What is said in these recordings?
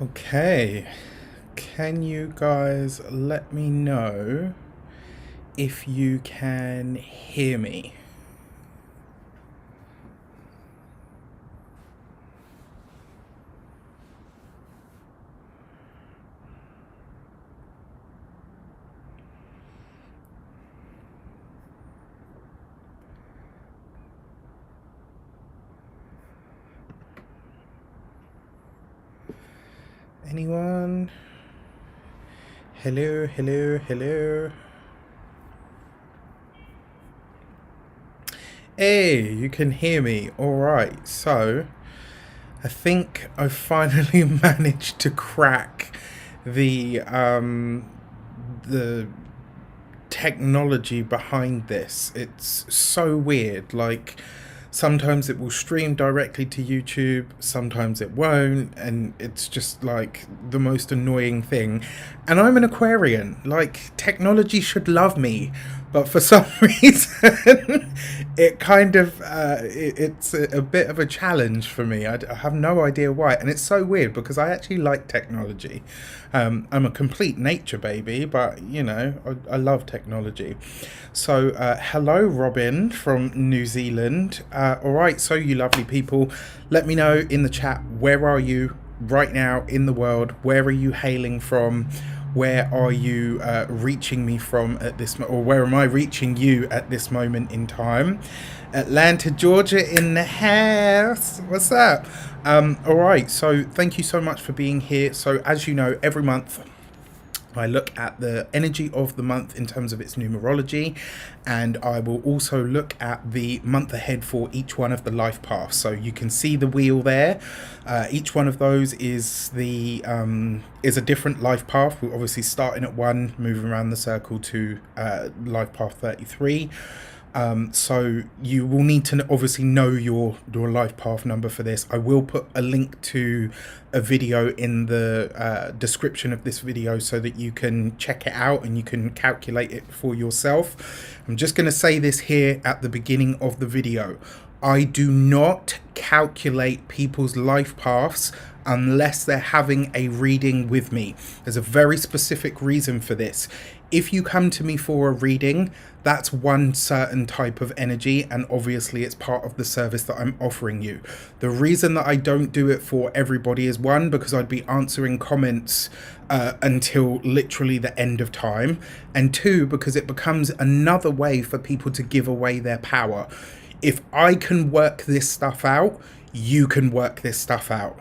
Okay, can you guys let me know if you can hear me? Anyone? Hello, hello, hello. Hey, you can hear me. All right, so I think I finally managed to crack the technology behind this. It's so weird. Like, sometimes it will stream directly to YouTube, sometimes it won't, and it's just like the most annoying thing. And I'm an Aquarian. Like, technology should love me, but for some reason, it kind of it's a bit of a challenge for me. I have no idea why, and it's so weird because I actually like technology. I'm a complete nature baby, but you know, I love technology. So, hello, Robin from New Zealand. All right, so you lovely people, let me know in the chat, where are you right now in the world? Where are you hailing from? Where are you reaching me from at this or where am I reaching you at this moment in time? Atlanta, Georgia in the house. What's up? All right, so thank you so much for being here. So as you know, every month I look at the energy of the month in terms of its numerology, and I will also look at the month ahead for each one of the life paths. So you can see the wheel there. Each one of those is is a different life path. We're obviously starting at 1, moving around the circle to life path 33. So you will need to obviously know your life path number for this. I will put a link to a video in the description of this video so that you can check it out and you can calculate it for yourself. I'm just going to say this here at the beginning of the video. I do not calculate people's life paths unless they're having a reading with me. There's a very specific reason for this. If you come to me for a reading, that's one certain type of energy, and obviously it's part of the service that I'm offering you. The reason that I don't do it for everybody is, one, because I'd be answering comments until literally the end of time, and two, because it becomes another way for people to give away their power. If I can work this stuff out, you can work this stuff out.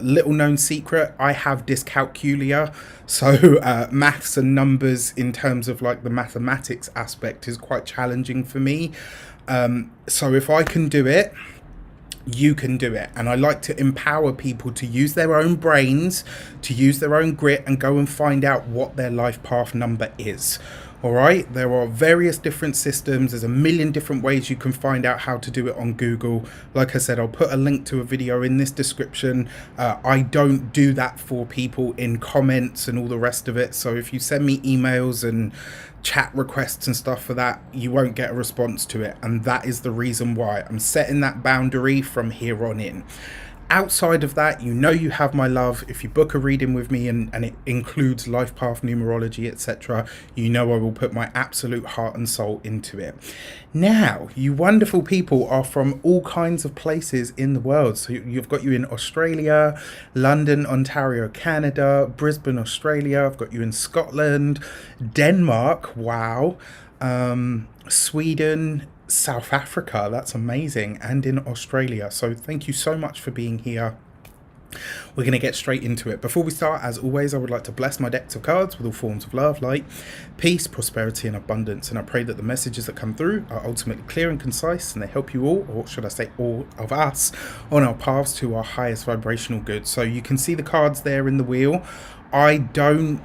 Little known secret, I have dyscalculia, so maths and numbers in terms of like the mathematics aspect is quite challenging for me. So if I can do it, you can do it. And I like to empower people to use their own brains, to use their own grit, and go and find out what their life path number is. All right, there are various different systems. There's a million different ways you can find out how to do it on Google. Like I said, I'll put a link to a video in this description. I don't do that for people in comments and all the rest of it. So if you send me emails and chat requests and stuff for that, you won't get a response to it. And that is the reason why I'm setting that boundary from here on in. Outside of that, you know you have my love. If you book a reading with me and it includes life path numerology, etc., you know I will put my absolute heart and soul into it. Now, you wonderful people are from all kinds of places in the world. So you've got you in Australia, London, Ontario, Canada, Brisbane, Australia. I've got you in Scotland, Denmark, wow, Sweden, South Africa, that's amazing, and in Australia. So thank you so much for being here. We're going to get straight into it. Before we start, as always, I would like to bless my decks of cards with all forms of love, light, peace, prosperity, and abundance. And I pray that the messages that come through are ultimately clear and concise, and they help you all, or should I say all of us, on our paths to our highest vibrational good. So you can see the cards there in the wheel. I don't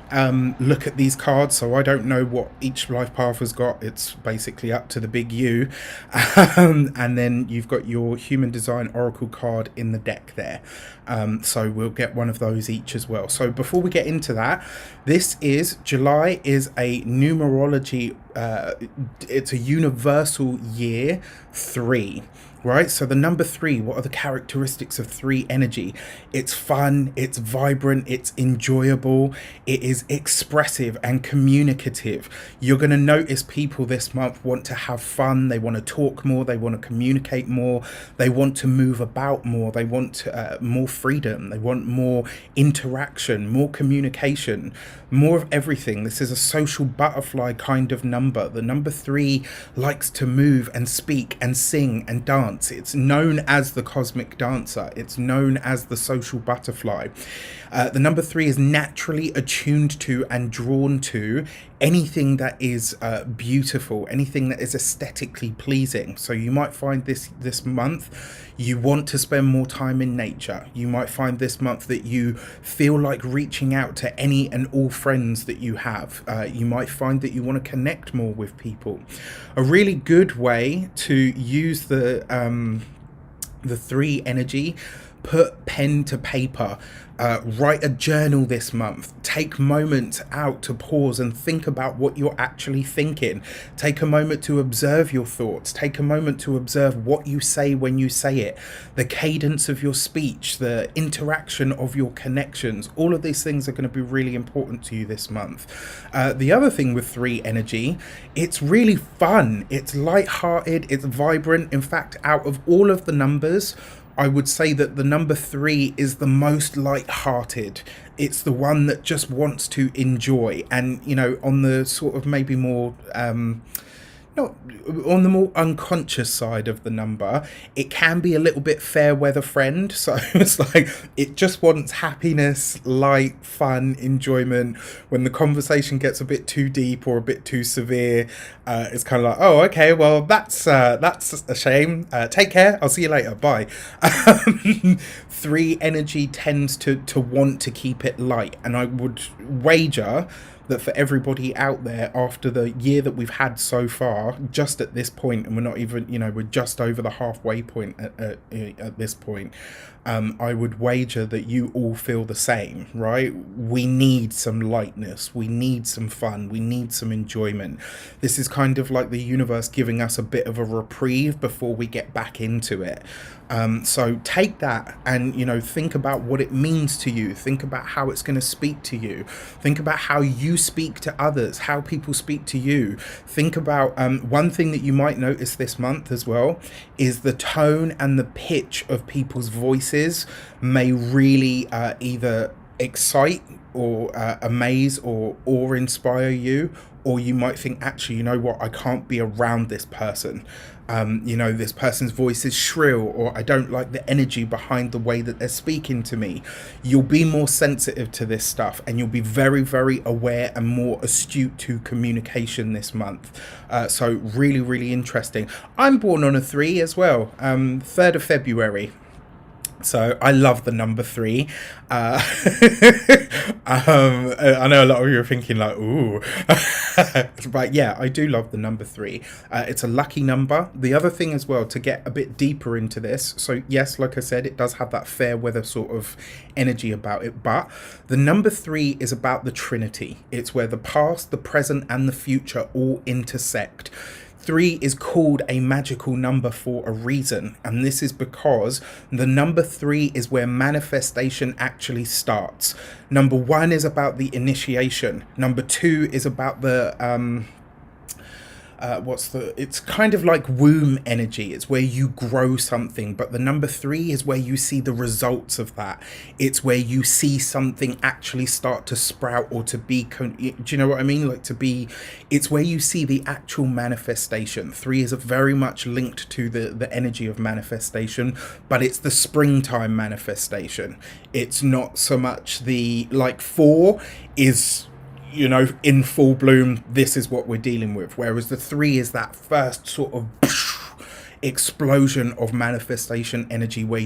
look at these cards, so I don't know what each life path has got. It's basically up to the big U. And then you've got your human design oracle card in the deck there. So we'll get one of those each as well. So before we get into that, this is July is a numerology, it's a universal year 3. right? So the number three, what are the characteristics of three energy? It's fun, it's vibrant, it's enjoyable, it is expressive and communicative. You're going to notice people this month want to have fun, they want to talk more, they want to communicate more, they want to move about more, they want more freedom, they want more interaction, more communication, more of everything. This is a social butterfly kind of number. The number three likes to move and speak and sing and dance. It's known as the cosmic dancer. It's known as the social butterfly. The number three is naturally attuned to and drawn to anything that is beautiful, anything that is aesthetically pleasing. So you might find this month you want to spend more time in nature. You might find this month that you feel like reaching out to any and all friends that you have. You might find that you want to connect more with people. A really good way to use the three energy: put pen to paper, write a journal this month, take moments out to pause and think about what you're actually thinking, take a moment to observe your thoughts, take a moment to observe what you say when you say it, the cadence of your speech, the interaction of your connections. All of these things are going to be really important to you this month. The other thing with three energy, it's really fun, it's light-hearted, it's vibrant. In fact, out of all of the numbers, I would say that the number three is the most light-hearted. It's the one that just wants to enjoy. And, you know, on the sort of maybe more not on the more unconscious side of the number, it can be a little bit fair weather friend. So it's like it just wants happiness, light, fun, enjoyment. When the conversation gets a bit too deep or a bit too severe, it's kind of like, oh, okay, well, that's a shame. Take care. I'll see you later. Bye. Three energy tends to want to keep it light, and I would wager that for everybody out there, after the year that we've had so far, just at this point, and we're not even, you know, we're just over the halfway point at this point, I would wager that you all feel the same, right? We need some lightness, we need some fun, we need some enjoyment. This is kind of like the universe giving us a bit of a reprieve before we get back into it. So take that and, you know, think about what it means to you. Think about how it's going to speak to you. Think about how you speak to others, how people speak to you. Think about one thing that you might notice this month as well is the tone and the pitch of people's voices may really either excite or amaze or awe-inspire you, or you might think, actually, you know what, I can't be around this person. You know, this person's voice is shrill, or I don't like the energy behind the way that they're speaking to me. You'll be more sensitive to this stuff, and you'll be very, very aware and more astute to communication this month. So really, really interesting. I'm born on a 3 as well, 3rd of February. So I love the number 3. I know a lot of you are thinking like, ooh, but yeah, I do love the number 3. It's a lucky number. The other thing as well, to get a bit deeper into this, so yes, like I said, it does have that fair weather sort of energy about it, but the number 3 is about the Trinity. It's where the past, the present, and the future all intersect. 3 is called a magical number for a reason, and this is because the number 3 is where manifestation actually starts. Number 1 is about the initiation. Number 2 is about the it's kind of like womb energy. It's where you grow something, but the number 3 is where you see the results of that. It's where you see something actually start to sprout or to be, do you know what I mean? Like to be, it's where you see the actual manifestation. 3 is very much linked to the energy of manifestation, but it's the springtime manifestation. It's not so much the, like 4 is, you know, in full bloom, this is what we're dealing with. Whereas the 3 is that first sort of explosion of manifestation energy where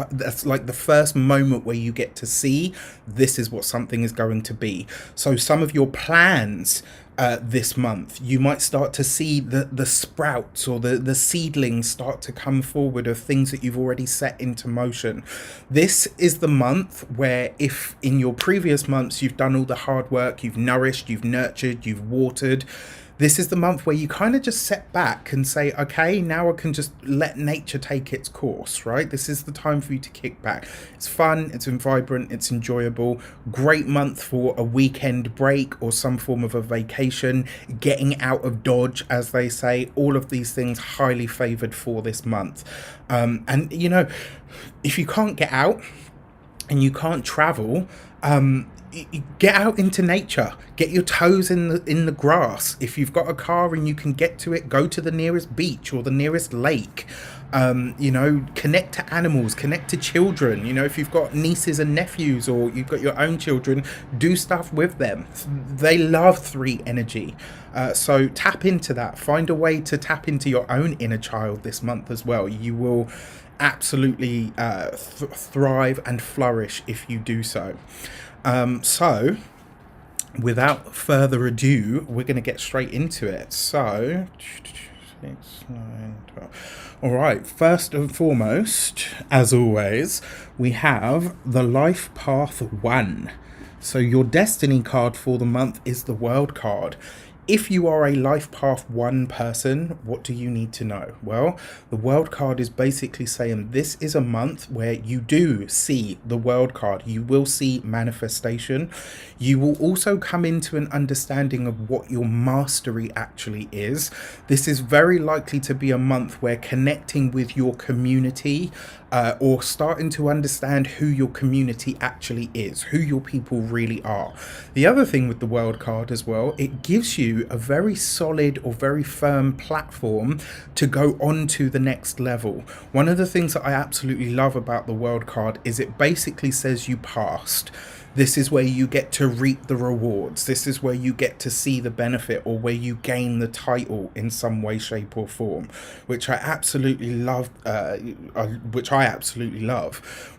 that's like the first moment where you get to see this is what something is going to be. So some of your plans this month, you might start to see the sprouts or the seedlings start to come forward of things that you've already set into motion. This is the month where, if in your previous months you've done all the hard work, you've nourished, you've nurtured, you've watered, This is the month where you kind of just set back and say, okay, now I can just let nature take its course, right? This is the time for you to kick back. It's fun, it's vibrant, it's enjoyable. Great month for a weekend break or some form of a vacation, getting out of Dodge, as they say. All of these things highly favored for this month. And, you know, if you can't get out and you can't travel, get out into nature, get your toes in the grass. If you've got a car and you can get to it, go to the nearest beach or the nearest lake. You know, connect to animals, connect to children. You know, if you've got nieces and nephews or you've got your own children, do stuff with them. They love 3 energy. So tap into that. Find a way to tap into your own inner child this month as well. You will absolutely thrive and flourish if you do so. So without further ado, we're going to get straight into it. So 6, 9, 12. All right, first and foremost, as always, we have the Life Path 1. So your destiny card for the month is the World card. If you are a Life Path 1 person, what do you need to know? Well, the World card is basically saying this is a month where you do see the World card. You will see manifestation. You will also come into an understanding of what your mastery actually is. This is very likely to be a month where connecting with your community or starting to understand who your community actually is, who your people really are. The other thing with the World card as well, it gives you a very solid or very firm platform to go on to the next level. One of the things that I absolutely love about the World card is it basically says you passed. This is where you get to reap the rewards. This is where you get to see the benefit, or where you gain the title in some way, shape or form, which I absolutely love.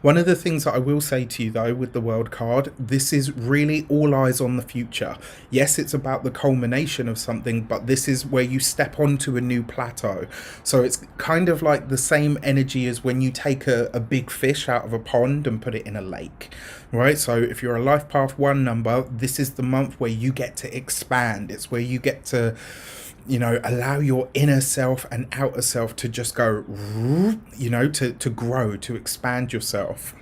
One of the things that I will say to you though with the World card, this is really all eyes on the future. Yes, it's about the culmination of something, but this is where you step onto a new plateau. So it's kind of like the same energy as when you take a big fish out of a pond and put it in a lake. Right, so if you're a Life Path 1 number, this is the month where you get to expand. It's where you get to, you know, allow your inner self and outer self to just go, you know, to grow, to expand yourself.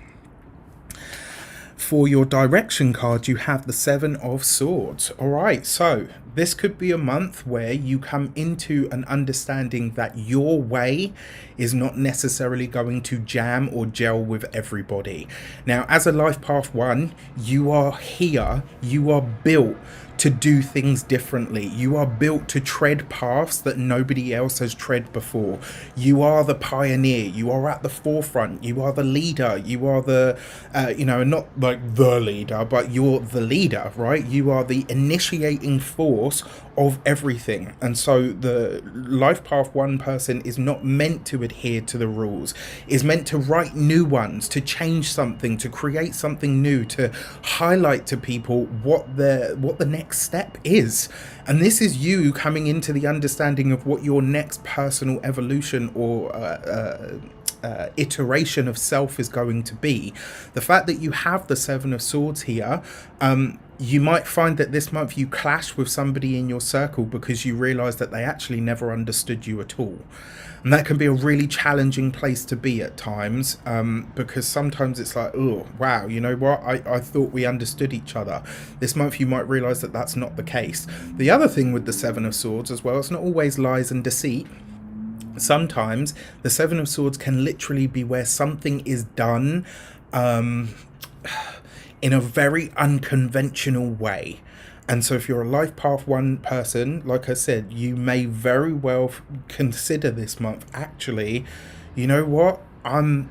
For your direction card, you have the 7 of Swords. All right, so this could be a month where you come into an understanding that your way is not necessarily going to jam or gel with everybody. Now, as a Life Path 1, you are here, you are built to do things differently. You are built to tread paths that nobody else has tread before. You are the pioneer. You are at the forefront. You are the leader. You are the, you know, not like the leader, but you're the leader, right? You are the initiating force of everything. And so the Life Path 1 person is not meant to adhere to the rules, is meant to write new ones, to change something, to create something new, to highlight to people what the next step is. And this is you coming into the understanding of what your next personal evolution or iteration of self is going to be. The fact that you have the 7 of Swords here, you might find that this month you clash with somebody in your circle because you realize that they actually never understood you at all. And that can be a really challenging place to be at times, because sometimes it's like, oh, wow, you know what? I thought we understood each other. This month you might realize that that's not the case. The other thing with the 7 of Swords as well, it's not always lies and deceit. Sometimes the 7 of Swords can literally be where something is done in a very unconventional way. And so if you're a Life Path 1 person, like I said, you may very well consider this month, actually, you know what, I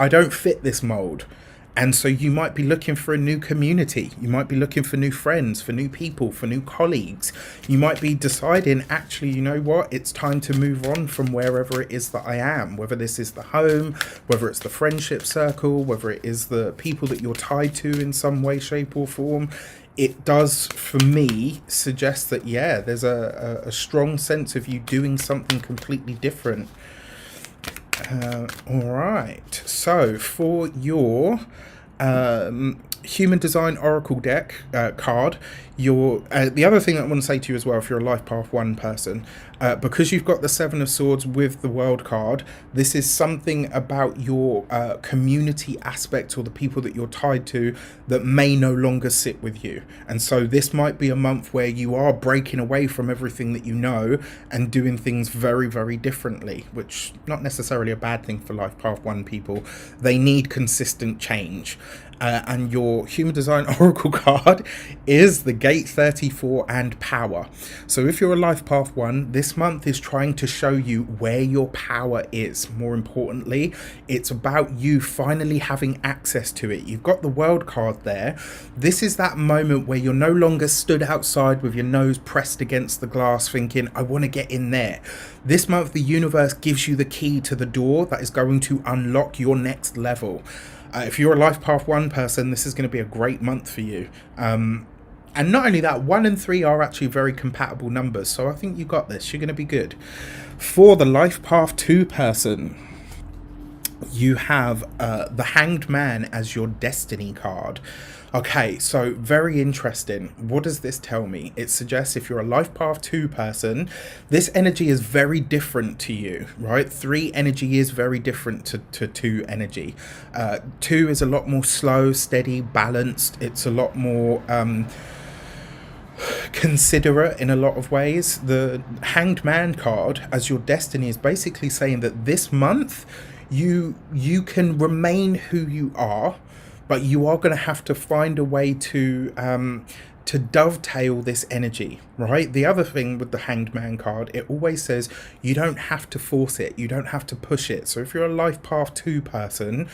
don't fit this mold. And so you might be looking for a new community. You might be looking for new friends, for new people, for new colleagues. You might be deciding, actually, you know what, it's time to move on from wherever it is that I am, whether this is the home, whether it's the friendship circle, whether it is the people that you're tied to in some way, shape or form. It does, for me, suggest that, yeah, there's a strong sense of you doing something completely different. All right, so for your Human Design Oracle deck card. Your the other thing that I want to say to you as well, if you're a Life Path 1 person, because you've got the Seven of Swords with the World card, this is something about your community aspect or the people that you're tied to that may no longer sit with you. And so this might be a month where you are breaking away from everything that you know and doing things very, very differently, which not necessarily a bad thing for Life Path 1 people. They need consistent change. And your Human Design Oracle card is the Gate 34 and Power. So if you're a Life Path 1, this month is trying to show you where your power is. More importantly, it's about you finally having access to it. You've got the World card there. This is that moment where you're no longer stood outside with your nose pressed against the glass thinking, I want to get in there. This month, the universe gives you the key to the door that is going to unlock your next level. If you're a Life Path 1 person, this is going to be a great month for you. And not only that, 1 and 3 are actually very compatible numbers. So I think you got this. You're going to be good. For the Life Path 2 person, you have the Hanged Man as your Destiny card. Okay, so very interesting. What does this tell me? It suggests if you're a Life Path 2 person, this energy is very different to you, right? 3 energy is very different to 2 energy. 2 is a lot more slow, steady, balanced. It's a lot more considerate in a lot of ways. The Hanged Man card as your Destiny is basically saying that this month you can remain who you are, but you are going to have to find a way to dovetail this energy, right? The other thing with the Hanged Man card, it always says you don't have to force it, you don't have to push it. So if you're a Life Path 2 person,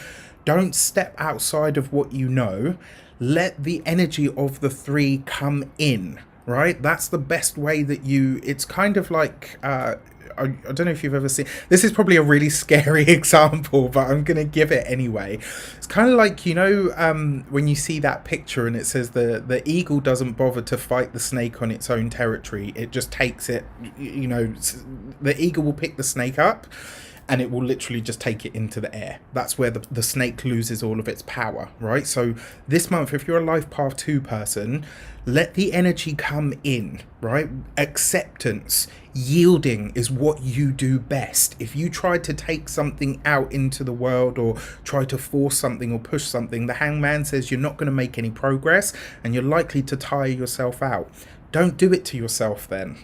don't step outside of what you know. Let the energy of the 3 come in, right? That's the best way that it's kind of like I don't know if you've ever seen, this is probably a really scary example, but I'm going to give it anyway. It's kind of like, you know, when you see that picture and it says the eagle doesn't bother to fight the snake on its own territory. It just takes it, you know, the eagle will pick the snake up and it will literally just take it into the air. That's where the snake loses all of its power, right? So this month, if you're a Life Path 2 person, let the energy come in, right? Acceptance, yielding is what you do best. If you try to take something out into the world or try to force something or push something, the Hangman says you're not going to make any progress and you're likely to tire yourself out. Don't do it to yourself then.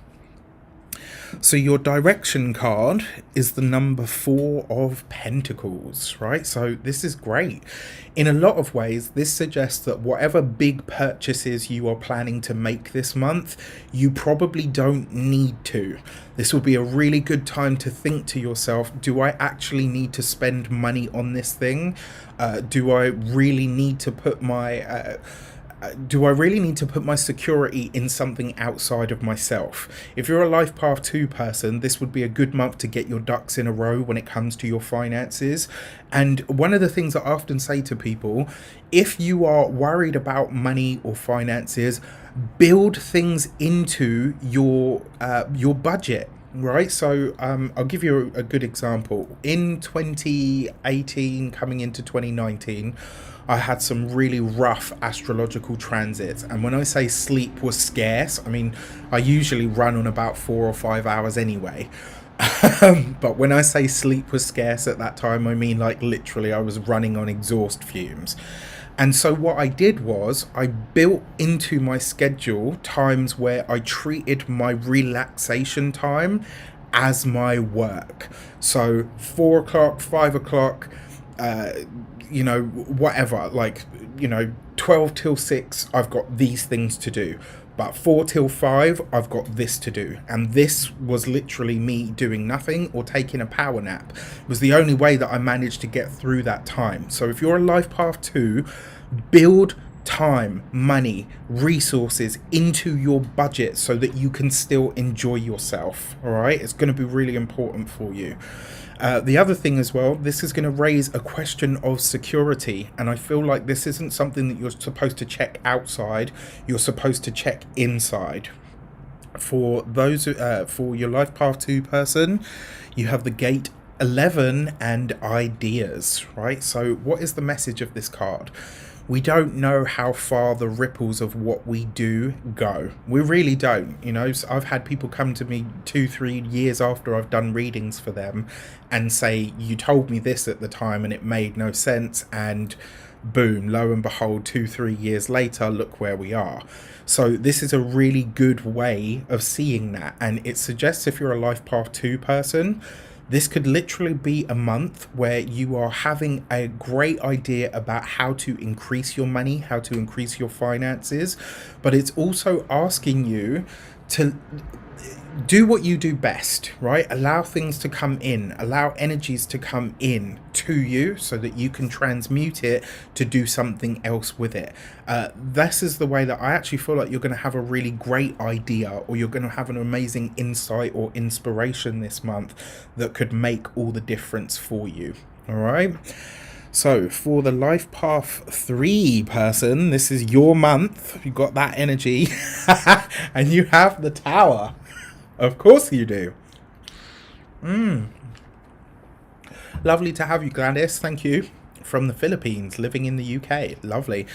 So your direction card is the number 4 of Pentacles, right? So this is great. In a lot of ways, this suggests that whatever big purchases you are planning to make this month, you probably don't need to. This will be a really good time to think to yourself, do I actually need to spend money on this thing? Do I really need to put my security in something outside of myself? If you're a Life Path 2 person, this would be a good month to get your ducks in a row when it comes to your finances. And one of the things I often say to people, if you are worried about money or finances, build things into your budget. Right, so I'll give you a good example. In 2018, coming into 2019, I had some really rough astrological transits. And when I say sleep was scarce, I mean, I usually run on about 4 or 5 hours anyway. But when I say sleep was scarce at that time, I mean like literally I was running on exhaust fumes. And so what I did was I built into my schedule times where I treated my relaxation time as my work. So 4 o'clock, 5 o'clock, you know, whatever, like, you know, 12 till 6, I've got these things to do. But 4 till 5, I've got this to do. And this was literally me doing nothing or taking a power nap. It was the only way that I managed to get through that time. So if you're a Life Path 2, build time, money, resources into your budget so that you can still enjoy yourself. All right, it's going to be really important for you. The other thing as well, this is going to raise a question of security, and I feel like this isn't something that you're supposed to check outside, you're supposed to check inside. For those for your Life Path 2 person, you have the Gate 11 and Ideas, right? So what is the message of this card? we don't know how far the ripples of what we do go. We really don't. You know, so I've had people come to me 2-3 years after I've done readings for them and say, you told me this at the time and it made no sense, and boom, lo and behold, 2-3 years later, look where we are. So this is a really good way of seeing that, and it suggests if you're a life path 2 person, this could literally be a month where you are having a great idea about how to increase your money, how to increase your finances, but it's also asking you to do what you do best, right? Allow things to come in, allow energies to come in to you so that you can transmute it to do something else with it. This is the way that I actually feel like you're going to have a really great idea, or you're going to have an amazing insight or inspiration this month that could make all the difference for you. All right. So for the life path 3 person, this is your month. You've got that energy and you have the Tower. Of course you do. Lovely to have you, Gladys. Thank you. From the Philippines, living in the UK. Lovely.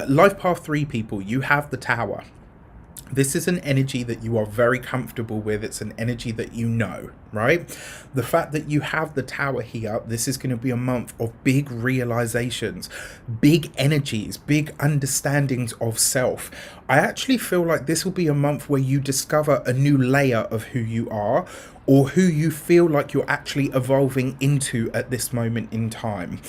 Life path 3 people, you have the Tower. This is an energy that you are very comfortable with. It's an energy that you know, right? The fact that you have the Tower here, this is going to be a month of big realizations, big energies, big understandings of self. I actually feel like this will be a month where you discover a new layer of who you are, or who you feel like you're actually evolving into at this moment in time.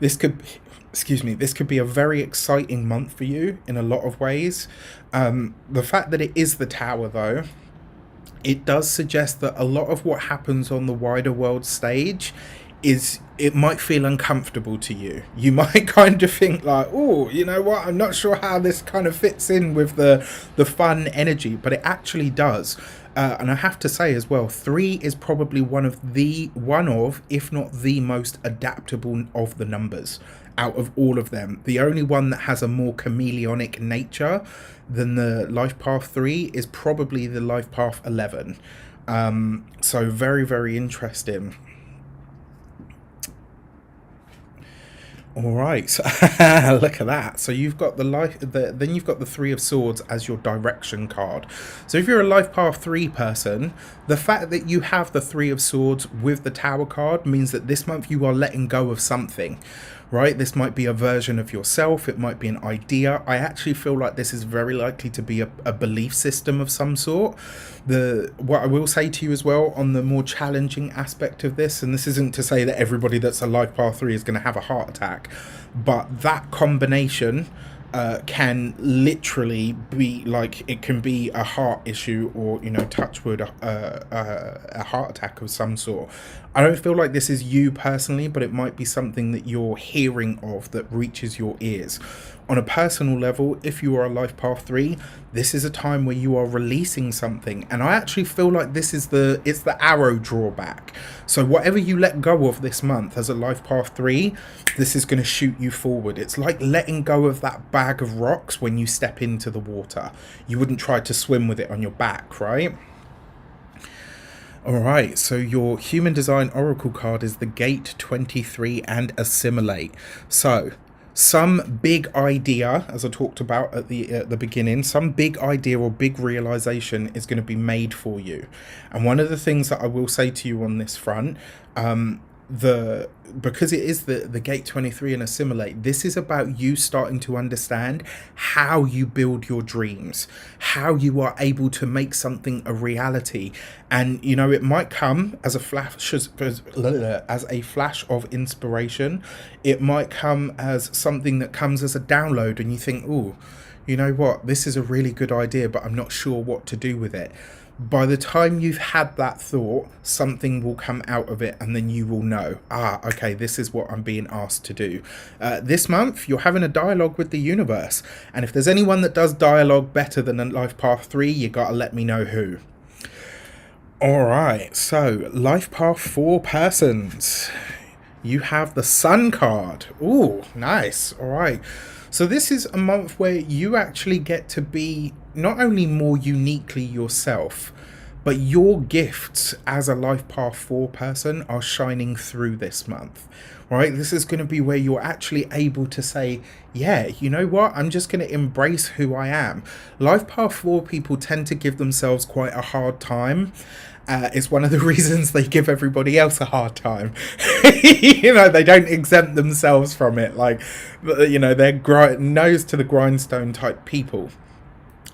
This could, this could be a very exciting month for you in a lot of ways. The fact that it is the Tower, though, it does suggest that a lot of what happens on the wider world stage it might feel uncomfortable to you. You might kind of think like, oh, you know what, I'm not sure how this kind of fits in with the fun energy, but it actually does. And I have to say as well, 3 is probably one of, if not the most adaptable of the numbers out of all of them. The only one that has a more chameleonic nature than the life path 3 is probably the life path 11. So very, very interesting. All right, so look at that. So you've got then you've got the 3 of Swords as your direction card. So if you're a life path 3 person, the fact that you have the 3 of Swords with the Tower card means that this month you are letting go of something, right? This might be a version of yourself. It might be an idea. I actually feel like this is very likely to be a belief system of some sort. What I will say to you as well on the more challenging aspect of this, and this isn't to say that everybody that's a life path 3 is going to have a heart attack, but that combination can literally be like, it can be a heart issue, or, you know, touch wood, a heart attack of some sort. I don't feel like this is you personally, but it might be something that you're hearing of that reaches your ears. On a personal level, if you are a life path 3, this is a time where you are releasing something, and I actually feel like this is it's the arrow drawback. So whatever you let go of this month as a life path 3, this is going to shoot you forward. It's like letting go of that bag of rocks when you step into the water. You wouldn't try to swim with it on your back, right? All right, so your Human Design Oracle card is the Gate 23 and Assimilate. So some big idea, as I talked about at the beginning, some big idea or big realization is going to be made for you. And one of the things that I will say to you on this front, because it is the Gate 23 and Assimilate, this is about you starting to understand how you build your dreams, how you are able to make something a reality. And, you know, it might come as a flash of inspiration. It might come as something that comes as a download, and you think, oh, you know what, this is a really good idea, but I'm not sure what to do with it. By the time you've had that thought, something will come out of it, and then you will know, okay, this is what I'm being asked to do. This month, you're having a dialogue with the universe. And if there's anyone that does dialogue better than a Life Path 3, you got to let me know who. All right, so Life Path 4 persons. You have the Sun card. Ooh, nice. All right. So this is a month where you actually get to be not only more uniquely yourself, but your gifts as a Life Path 4 person are shining through this month, right? This is going to be where you're actually able to say, yeah, you know what? I'm just going to embrace who I am. Life Path 4 people tend to give themselves quite a hard time. It's one of the reasons they give everybody else a hard time. You know, they don't exempt themselves from it. Like, you know, they're nose to the grindstone type people.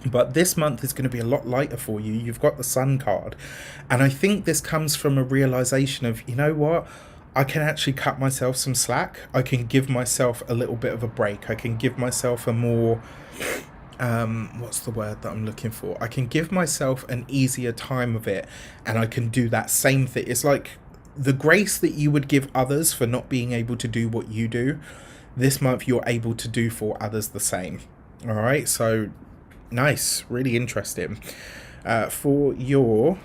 But this month is going to be a lot lighter for you. You've got the Sun card. And I think this comes from a realization of, you know what? I can actually cut myself some slack. I can give myself a little bit of a break. I can give myself a more... what's the word that I'm looking for? I can give myself an easier time of it. And I can do that same thing. It's like the grace that you would give others for not being able to do what you do. This month you're able to do for others the same. All right, so... nice, really interesting. For your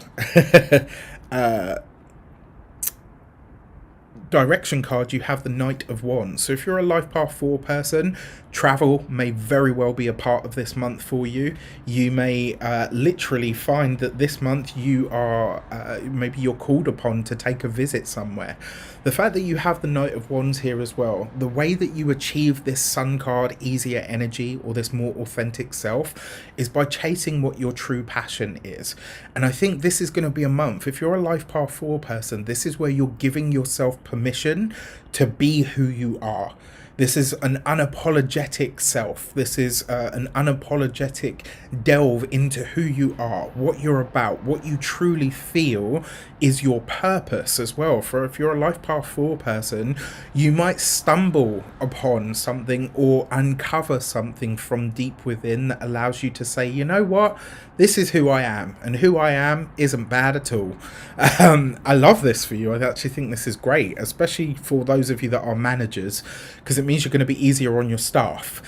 direction card, you have the Knight of Wands. So if you're a Life Path 4 person, travel may very well be a part of this month for you. You may literally find that this month you are maybe you're called upon to take a visit somewhere. The fact that you have the Knight of Wands here as well, the way that you achieve this Sun card easier energy, or this more authentic self, is by chasing what your true passion is. And I think this is going to be a month, if you're a Life Path 4 person, this is where you're giving yourself permission to be who you are. This is an unapologetic self. This is an unapologetic delve into who you are, what you're about, what you truly feel is your purpose as well. For if you're a Life Path 4 person, you might stumble upon something or uncover something from deep within that allows you to say, you know what, this is who I am, and who I am isn't bad at all. I love this for you. I actually think this is great, especially for those of you that are managers, because it means you're going to be easier on your staff.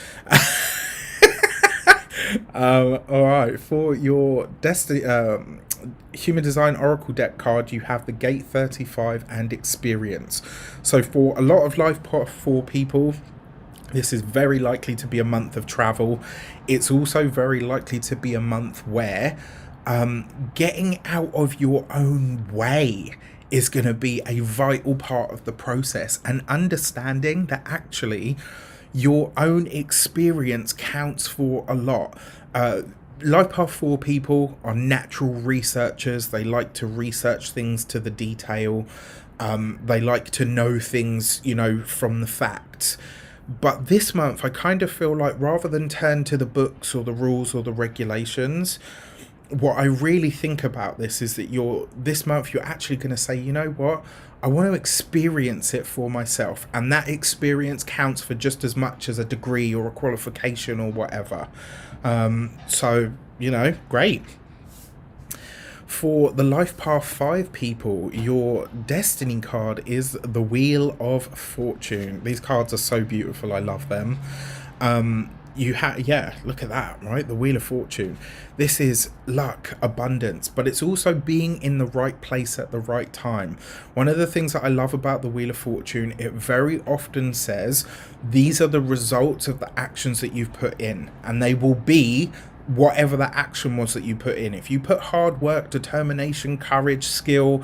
All right, for your Destiny Human Design Oracle deck card, you have the Gate 35 and Experience. So for a lot of Life Path 4 people, this is very likely to be a month of travel. It's also very likely to be a month where getting out of your own way is going to be a vital part of the process, and understanding that actually your own experience counts for a lot. Life Path 4 people are natural researchers. They like to research things to the detail. They like to know things, you know, from the facts. But this month, I kind of feel like rather than turn to the books or the rules or the regulations, what I really think about this is that this month you're actually going to say, you know what, I want to experience it for myself, and that experience counts for just as much as a degree or a qualification or whatever. So, you know, great. For the Life Path 5 people, your Destiny card is the Wheel of Fortune. These cards are so beautiful. I love them. Yeah, look at that, right? The Wheel of Fortune. This is luck, abundance, but it's also being in the right place at the right time. One of the things that I love about the Wheel of Fortune, it very often says these are the results of the actions that you've put in, and they will be whatever that action was that you put in. If you put hard work, determination, courage, skill,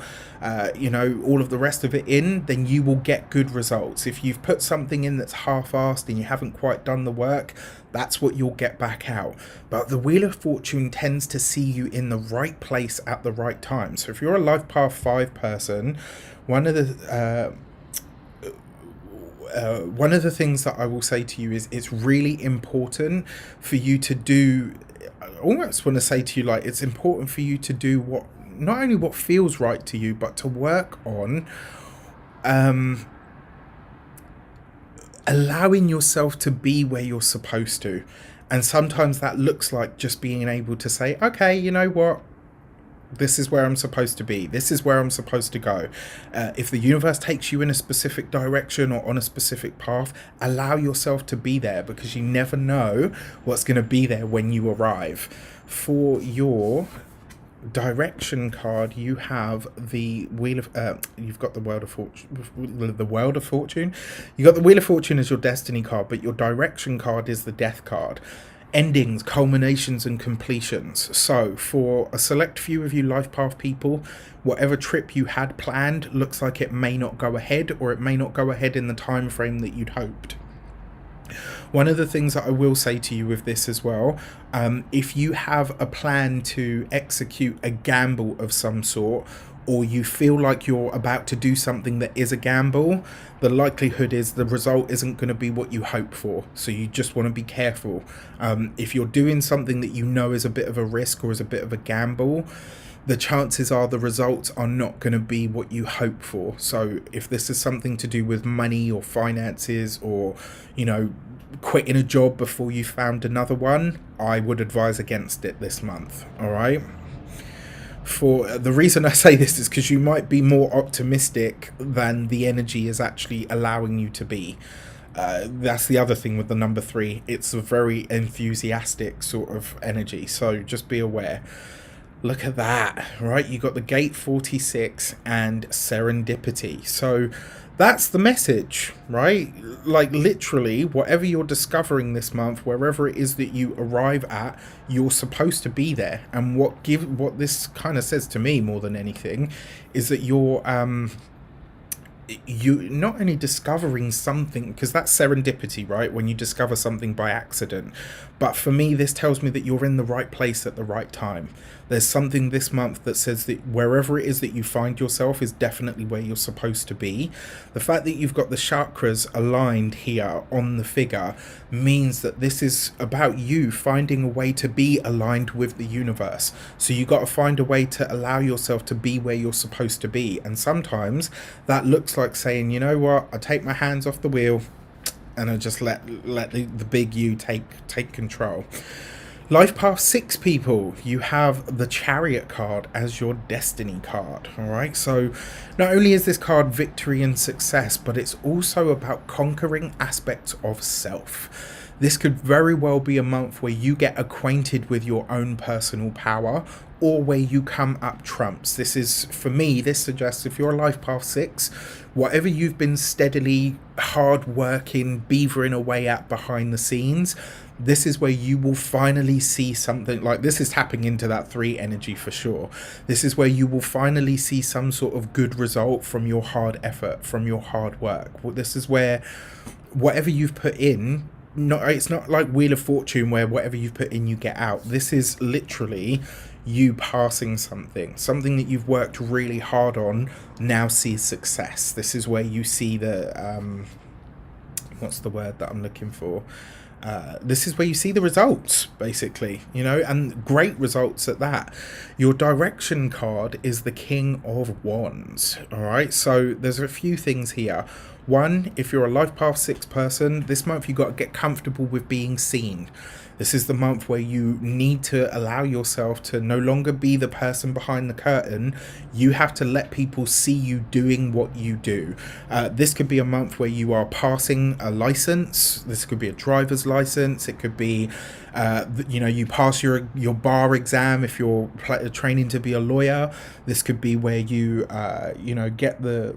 you know, all of the rest of it in, then you will get good results. If you've put something in that's half-assed and you haven't quite done the work, that's what you'll get back out. But the Wheel of Fortune tends to see you in the right place at the right time. So if you're a Life Path 5 person, one of the things that I will say to you is it's really important for you to do, I almost want to say to you, like, it's important for you to do what, not only what feels right to you, but to work on allowing yourself to be where you're supposed to. And sometimes that looks like just being able to say, okay, you know what, this is where I'm supposed to be. This is where I'm supposed to go. If the universe takes you in a specific direction or on a specific path, allow yourself to be there, because you never know what's going to be there when you arrive. For your direction card, you have the Wheel of you've got the World of Fortune. The World of Fortune. You got the Wheel of Fortune as your Destiny card, but your direction card is the Death card. endings, culminations, and completions. So for a select few of you life path people, whatever trip you had planned looks like it may not go ahead, or it may not go ahead in the time frame that you'd hoped. One of the things that I will say to you with this as well, if you have a plan to execute a gamble of some sort, or you feel like you're about to do something that is a gamble, the likelihood is the result isn't going to be what you hope for. So you just want to be careful. If you're doing something that you know is a bit of a risk or is a bit of a gamble, the chances are the results are not going to be what you hope for. So if this is something to do with money or finances, or, you know, quitting a job before you found another one, I would advise against it this month. All right. For the reason I say this is because you might be more optimistic than the energy is actually allowing you to be. That's the other thing with the number 3. It's a very enthusiastic sort of energy. So just be aware. Look at that, right? You got the gate 46 and serendipity. So that's the message, right? Like literally, whatever you're discovering this month, wherever it is that you arrive at, you're supposed to be there. And what this kind of says to me more than anything is that you're not only discovering something, because that's serendipity, right, when you discover something by accident, but for me this tells me that you're in the right place at the right time. There's something this month that says that wherever it is that you find yourself is definitely where you're supposed to be. The fact that you've got the chakras aligned here on the figure means that this is about you finding a way to be aligned with the universe. So you got to find a way to allow yourself to be where you're supposed to be, and sometimes that looks like saying, you know what, I take my hands off the wheel and I just let the big you take control. Life Path 6 people, you have the Chariot card as your destiny card. All right, so not only is this card victory and success, but it's also about conquering aspects of self. This could very well be a month where you get acquainted with your own personal power, or where you come up trumps. This is, for me, this suggests if you're a Life Path 6, whatever you've been steadily hard working, beavering away at behind the scenes, this is where you will finally see something. Like, this is tapping into that 3 energy for sure. This is where you will finally see some sort of good result from your hard effort, from your hard work. This is where whatever you've put in, it's not like Wheel of Fortune where whatever you've put in you get out. This is literally you passing something that you've worked really hard on now sees success. This is where you see the what's the word that I'm looking for? This is where you see the results, basically, you know, and great results at that. Your direction card is the King of Wands. All right, so there's a few things here. One, if you're a Life Path 6 person, this month you've got to get comfortable with being seen. This is the month where you need to allow yourself to no longer be the person behind the curtain. You have to let people see you doing what you do. This could be a month where you are passing a license. This could be a driver's license. It could be, you know, you pass your bar exam if you're training to be a lawyer. This could be where you, you know, get the...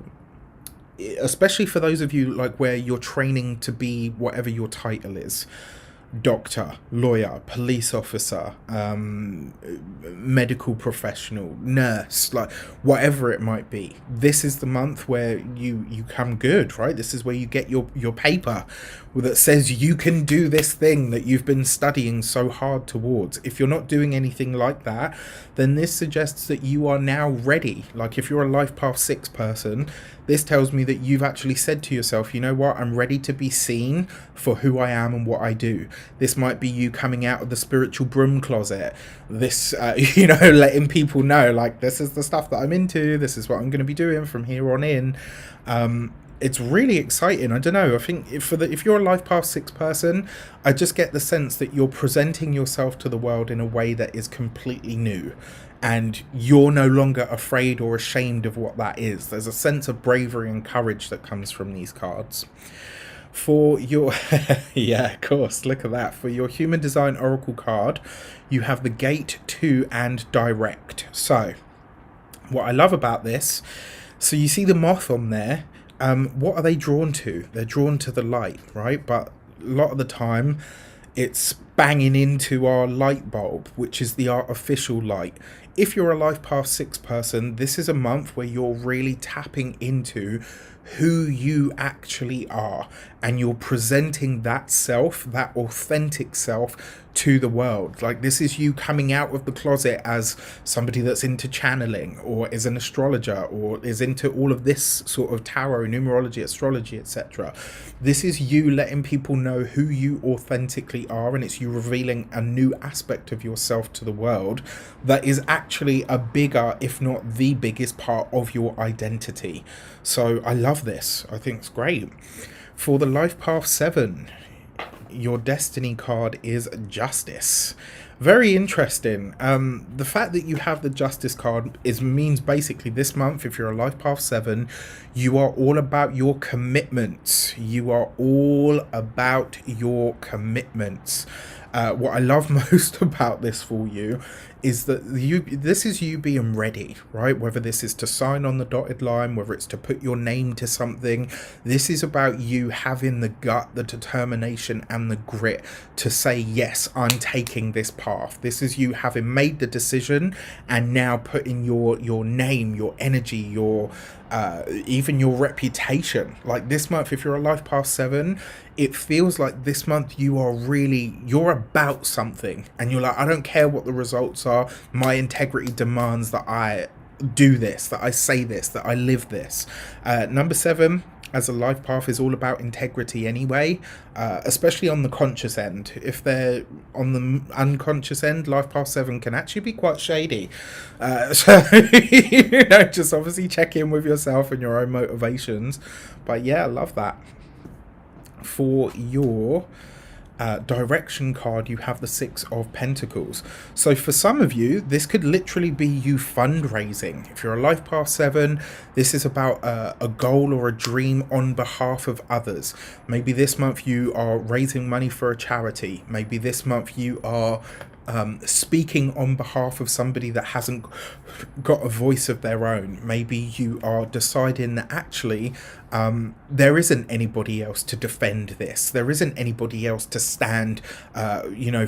Especially for those of you like where you're training to be whatever your title is. Doctor, lawyer, police officer, medical professional, nurse, like whatever it might be. This is the month where you come good, right? This is where you get your paper that says you can do this thing that you've been studying so hard towards. If you're not doing anything like that, then this suggests that you are now ready. Like if you're a Life Path 6 person, this tells me that you've actually said to yourself, you know what, I'm ready to be seen for who I am and what I do. This might be you coming out of the spiritual broom closet. This, you know, letting people know, like, this is the stuff that I'm into. This is what I'm going to be doing from here on in. It's really exciting. I don't know. I think if you're a Life Path 6 person, I just get the sense that you're presenting yourself to the world in a way that is completely new. And you're no longer afraid or ashamed of what that is. There's a sense of bravery and courage that comes from these cards. For your... yeah, of course. Look at that. For your Human Design Oracle card, you have the Gate 2 and Direct. So, what I love about this... So you see the moth on there. What are they drawn to? They're drawn to the light, right? But a lot of the time, it's banging into our light bulb, which is the artificial light. If you're a life path 6 person, this is a month where you're really tapping into who you actually are, and you're presenting that self, that authentic self, to the world. Like, this is you coming out of the closet as somebody that's into channeling, or is an astrologer, or is into all of this sort of tarot, numerology, astrology, etc. This is you letting people know who you authentically are, and it's you revealing a new aspect of yourself to the world that is actually a bigger, if not the biggest part of your identity. So I love this. I think it's great. For the life path 7, your destiny card is Justice. Very interesting. The fact that you have the Justice card means basically this month, if you're a life path 7, you are all about your commitments. You are all about your commitments. What I love most about this for you is that this is you being ready, right? Whether this is to sign on the dotted line, whether it's to put your name to something, this is about you having the gut, the determination and the grit to say, yes, I'm taking this path. This is you having made the decision and now putting your name, your energy, your even your reputation. Like this month, if you're a life path 7, it feels like this month you're about something, and you're like, I don't care what the results are, my integrity demands that I do this, that I say this, that I live this. Number 7 as a life path is all about integrity anyway, especially on the conscious end. If they're on the unconscious end, life path 7 can actually be quite shady. So, just obviously check in with yourself and your own motivations. But yeah, I love that. For your direction card, you have the 6 of Pentacles. So for some of you, this could literally be you fundraising. If you're a life path 7, this is about a goal or a dream on behalf of others. Maybe this month you are raising money for a charity. Maybe this month you are speaking on behalf of somebody that hasn't got a voice of their own. Maybe you are deciding that actually there isn't anybody else to defend this. There isn't anybody else to stand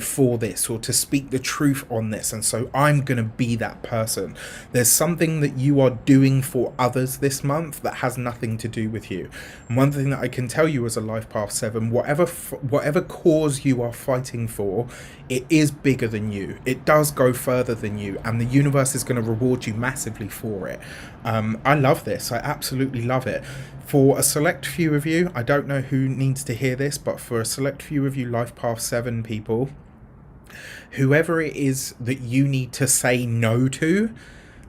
for this, or to speak the truth on this, and so I'm going to be that person. There's something that you are doing for others this month that has nothing to do with you. And one thing that I can tell you as a life path 7, whatever cause you are fighting for, it is bigger than you. It does go further than you, and the universe is going to reward you massively for it. I love this. I absolutely love it. For a select few of you, I don't know who needs to hear this, but for a select few of you life path 7 people, whoever it is that you need to say no to,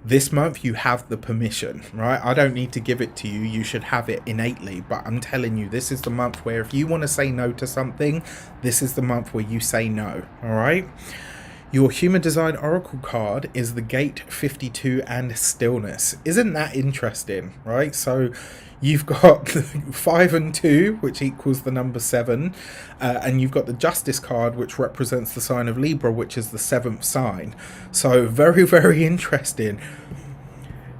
this month you have the permission, right? I don't need to give it to you. You should have it innately, but I'm telling you, this is the month where if you want to say no to something, this is the month where you say no, all right? Your Human Design Oracle card is the Gate 52 and Stillness. Isn't that interesting, right? So you've got 5 and 2, which equals the number 7, and you've got the Justice card, which represents the sign of Libra, which is the 7th sign. So very, very interesting.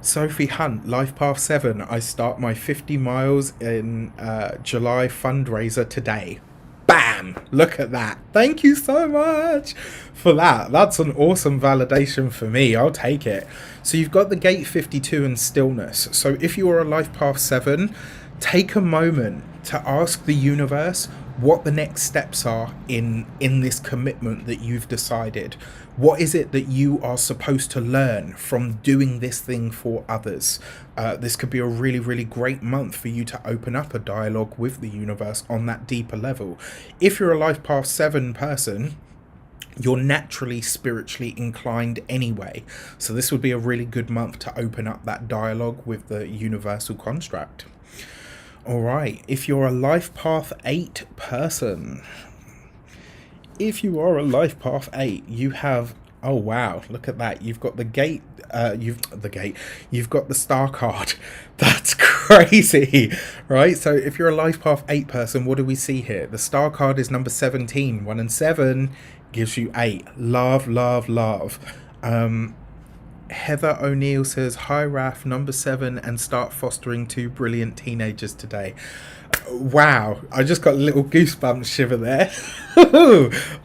Sophie Hunt, Life Path 7. I start my 50 miles in July fundraiser today. Bam! Look at that. Thank you so much for that. That's an awesome validation for me. I'll take it. So you've got the Gate 52 and Stillness. So if you are a Life Path 7, take a moment to ask the universe what the next steps are in this commitment that you've decided. What is it that you are supposed to learn from doing this thing for others? This could be a really, really great month for you to open up a dialogue with the universe on that deeper level. If you're a Life Path 7 person, you're naturally spiritually inclined anyway. So this would be a really good month to open up that dialogue with the universal construct. All right, if you're a Life Path 8 person, if you are a Life Path 8, you have, oh wow, look at that. You've got the Gate, you've got the Star card. That's crazy, right? So if you're a Life Path 8 person, what do we see here? The Star card is number 17. 1 and 7 gives you 8. Love, love, love. Heather O'Neill says, hi Raf, number 7, and start fostering 2 brilliant teenagers today. Wow, I just got a little goosebumps shiver there.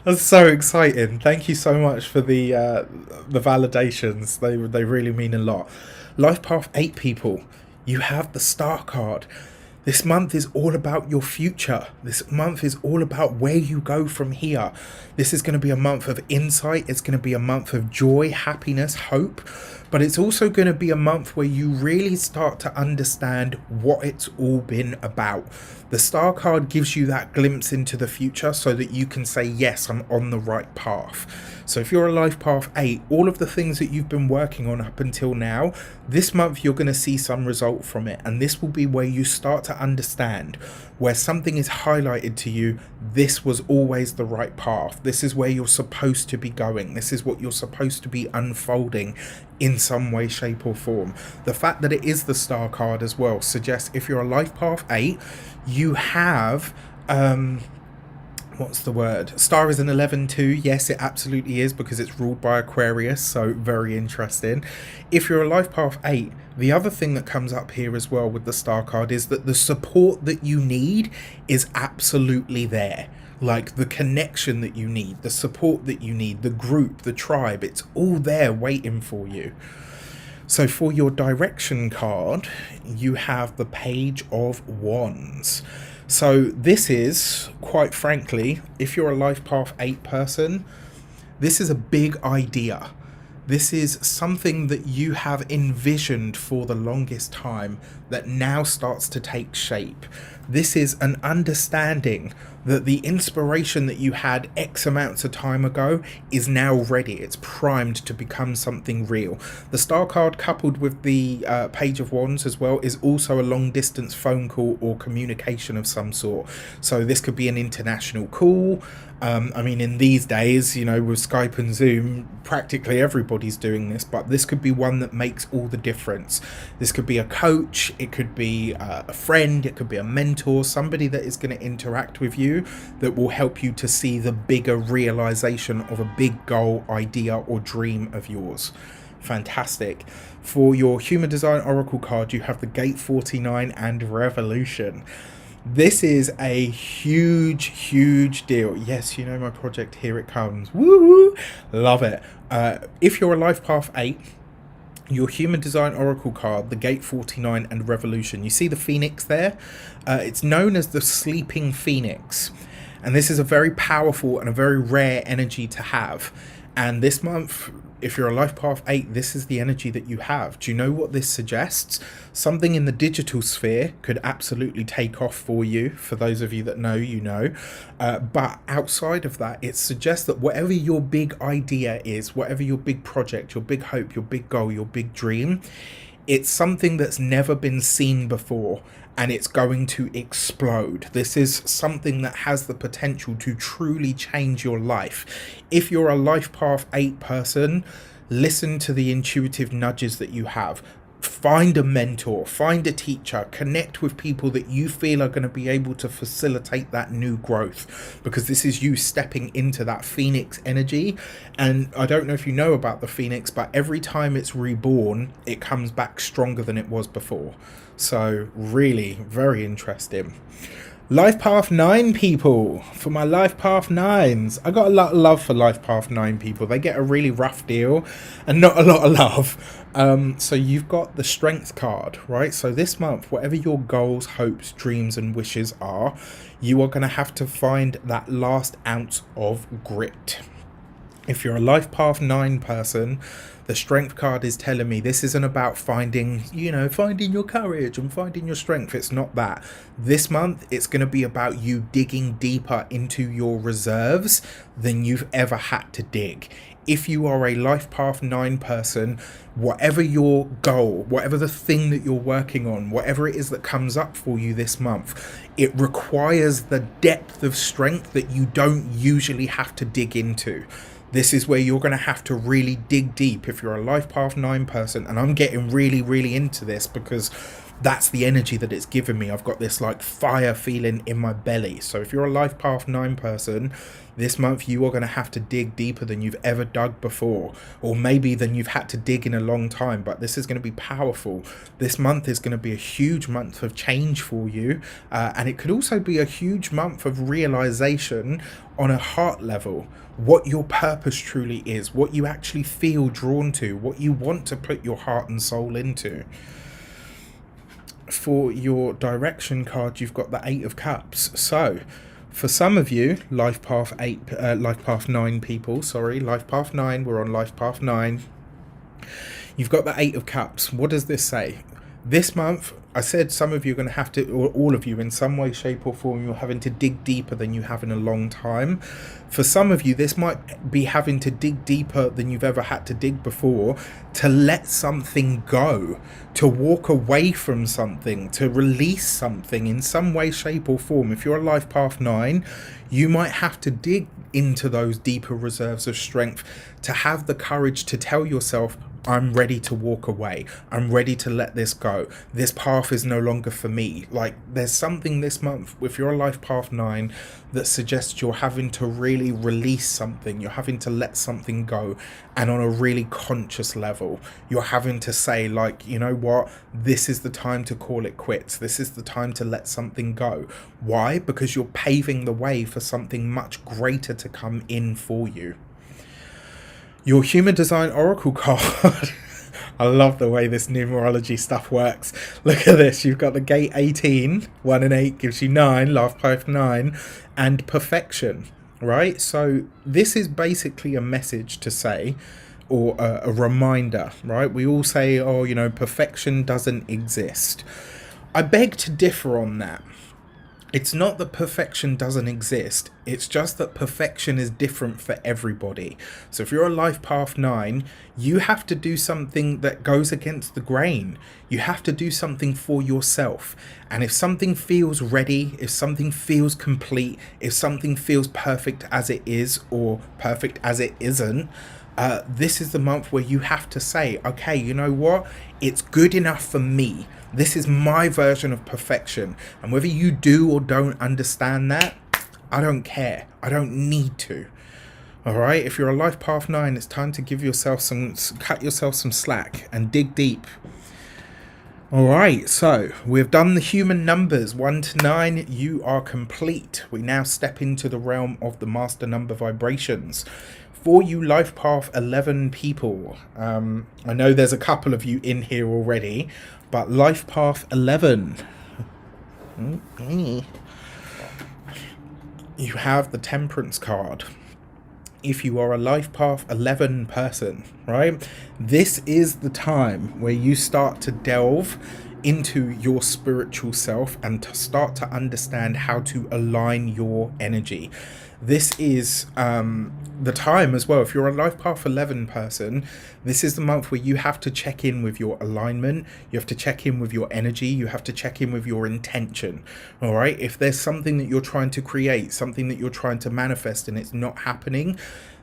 That's so exciting. Thank you so much for the validations. They really mean a lot. Life Path 8 people, you have the Star card. This month is all about your future. This month is all about where you go from here. This is going to be a month of insight. It's going to be a month of joy, happiness, hope. But it's also going to be a month where you really start to understand what it's all been about. The Star card gives you that glimpse into the future so that you can say, yes, I'm on the right path. So if you're a Life Path 8, all of the things that you've been working on up until now, this month you're going to see some result from it. And this will be where you start to understand where something is highlighted to you. This was always the right path. This is where you're supposed to be going. This is what you're supposed to be unfolding in some way, shape or form. The fact that it is the Star card as well suggests if you're a Life Path 8, you have what's the word? Star is an 11 too. Yes, it absolutely is, because it's ruled by Aquarius, so very interesting. If you're a Life Path 8, the other thing that comes up here as well with the Star card is that the support that you need is absolutely there. Like the connection that you need, the support that you need, the group, the tribe, it's all there waiting for you. So for your direction card, you have the Page of Wands. So this is, quite frankly, if you're a Life Path 8 person, this is a big idea. This is something that you have envisioned for the longest time that now starts to take shape. This is an understanding that the inspiration that you had X amounts of time ago is now ready. It's primed to become something real. The Star card coupled with the Page of Wands as well is also a long distance phone call or communication of some sort. So this could be an international call. I mean, in these days, you know, with Skype and Zoom, practically everybody's doing this, but this could be one that makes all the difference. This could be a coach, it could be a friend, it could be a mentor, somebody that is going to interact with you that will help you to see the bigger realization of a big goal, idea, or dream of yours. Fantastic. For your Human Design Oracle card, you have the Gate 49 and Revolution. This is a huge deal. Yes, you know my project, here it comes. Woo! Love it. If you're a Life Path 8, your Human Design Oracle card, the Gate 49 and Revolution, you see the Phoenix there? It's known as the Sleeping Phoenix. And this is a very powerful and a very rare energy to have. And this month, if you're a Life Path 8, this is the energy that you have. Do you know what this suggests? Something in the digital sphere could absolutely take off for you. For those of you that know, you know. But outside of that, it suggests that whatever your big idea is, whatever your big project, your big hope, your big goal, your big dream, it's something that's never been seen before. And it's going to explode. This is something that has the potential to truly change your life. If you're a Life Path 8 person, listen to the intuitive nudges that you have. Find a mentor, find a teacher, connect with people that you feel are going to be able to facilitate that new growth, because this is you stepping into that Phoenix energy. And I don't know if you know about the Phoenix, but every time it's reborn, it comes back stronger than it was before. So really very interesting. Life Path 9 people, for my Life Path 9s, I got a lot of love for Life Path 9 people. They get a really rough deal and not a lot of love. So you've got the Strength card, right? So this month, whatever your goals, hopes, dreams and wishes are, you are going to have to find that last ounce of grit. If you're a Life Path 9 person, the Strength card is telling me this isn't about finding your courage and finding your strength. It's not that. This month, it's going to be about you digging deeper into your reserves than you've ever had to dig. If you are a Life Path 9 person, whatever your goal, whatever the thing that you're working on, whatever it is that comes up for you this month, it requires the depth of strength that you don't usually have to dig into. This is where you're going to have to really dig deep if you're a Life Path 9 person. And I'm getting really into this because That's the energy that it's given me. I've got this like fire feeling in my belly. So if you're a life path 9 person, this month you are going to have to dig deeper than you've ever dug before, or maybe than you've had to dig in a long time. But this is going to be powerful. This month is going to be a huge month of change for you, and it could also be a huge month of realization on a heart level, what your purpose truly is, what you actually feel drawn to, what you want to put your heart and soul into. For your direction card, you've got the 8 of Cups. So for some of you, life path 9 people, life path 9, we're on life path 9. You've got the 8 of Cups. What does this say? This month, I said some of you are going to have to, or all of you in some way, shape or form, you're having to dig deeper than you have in a long time. For some of you, this might be having to dig deeper than you've ever had to dig before, to let something go, to walk away from something, to release something in some way, shape or form. If you're a life path 9, you might have to dig into those deeper reserves of strength to have the courage to tell yourself, I'm ready to walk away. I'm ready to let this go. This path is no longer for me. Like, there's something this month, if you're a life path 9, that suggests you're having to really release something. You're having to let something go. And on a really conscious level, you're having to say, like, you know what? This is the time to call it quits. This is the time to let something go. Why? Because you're paving the way for something much greater to come in for you. Your Human Design Oracle card. I love the way this numerology stuff works. Look at this. You've got the gate 18. 1 and 8 gives you 9. Life path 9. And perfection. Right? So this is basically a message to say, or a reminder. Right? We all say, oh, you know, perfection doesn't exist. I beg to differ on that. It's not that perfection doesn't exist, it's just that perfection is different for everybody. So if you're a life path 9, you have to do something that goes against the grain. You have to do something for yourself. And if something feels ready, if something feels complete, if something feels perfect as it is or perfect as it isn't, this is the month where you have to say, okay, you know what? It's good enough for me. This is my version of perfection. And whether you do or don't understand that, I don't care. I don't need to. All right. If you're a life path 9, it's time to give yourself cut yourself some slack and dig deep. All right. So we've done the human numbers 1 to 9. You are complete. We now step into the realm of the master number vibrations. For you life path 11 people, I know there's a couple of you in here already, but life path 11, you have the Temperance card. If you are a life path 11 person, right, this is the time where you start to delve into your spiritual self and to start to understand how to align your energy. This is the time as well. If you're a life path 11 person, this is the month where you have to check in with your alignment. You have to check in with your energy. You have to check in with your intention. All right. If there's something that you're trying to create, something that you're trying to manifest and it's not happening,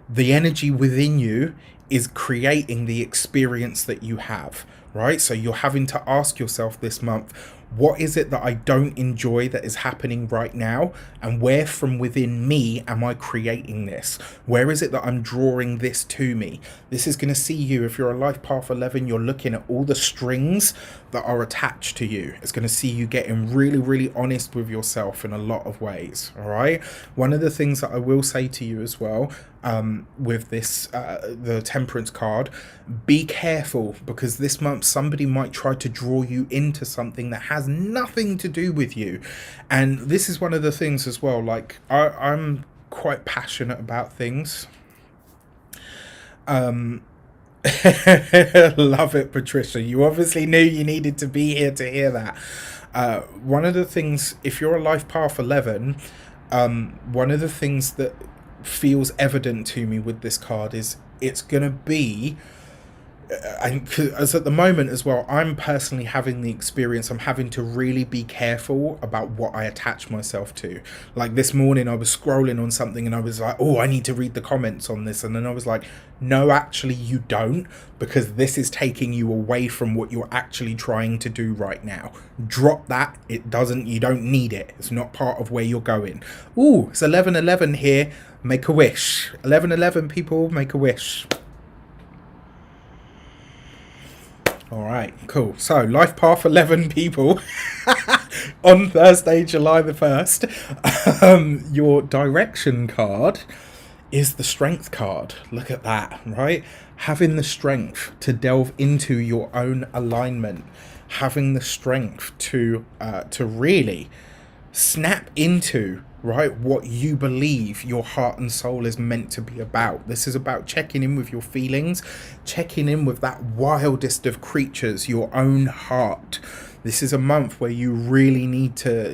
the energy within you is creating the experience that you have. Right. So you're having to ask yourself this month, what is it that I don't enjoy that is happening right now? And where from within me am I creating this? Where is it that I'm drawing this to me? This is going to see you, if you're a life path 11, you're looking at all the strings that are attached to you. It's going to see you getting really, really honest with yourself in a lot of ways. All right. One of the things that I will say to you as well, with this, the Temperance card, be careful, because this month somebody might try to draw you into something that has nothing to do with you. And this is one of the things as well, like I'm quite passionate about things. Love it, Patricia. You obviously knew you needed to be here to hear that. One of the things, if you're a life path 11, one of the things that feels evident to me with this card is it's going to be and as at the moment as well, I'm personally having the experience, I'm having to really be careful about what I attach myself to. Like this morning I was scrolling on something and I was like, oh, I need to read the comments on this, and then I was like, no, actually you don't, because this is taking you away from what you're actually trying to do right now. Drop that. You don't need it. It's not part of where you're going. Ooh, it's 11:11 here. Make a wish. 11:11 people, make a wish. All right, cool. So, Life Path 11 people on Thursday, July the 1st. Your direction card is the Strength card. Look at that, right? Having the strength to delve into your own alignment, having the strength to really snap into, right, what you believe your heart and soul is meant to be about. This is about checking in with your feelings, checking in with that wildest of creatures, your own heart. This is a month where you really need to,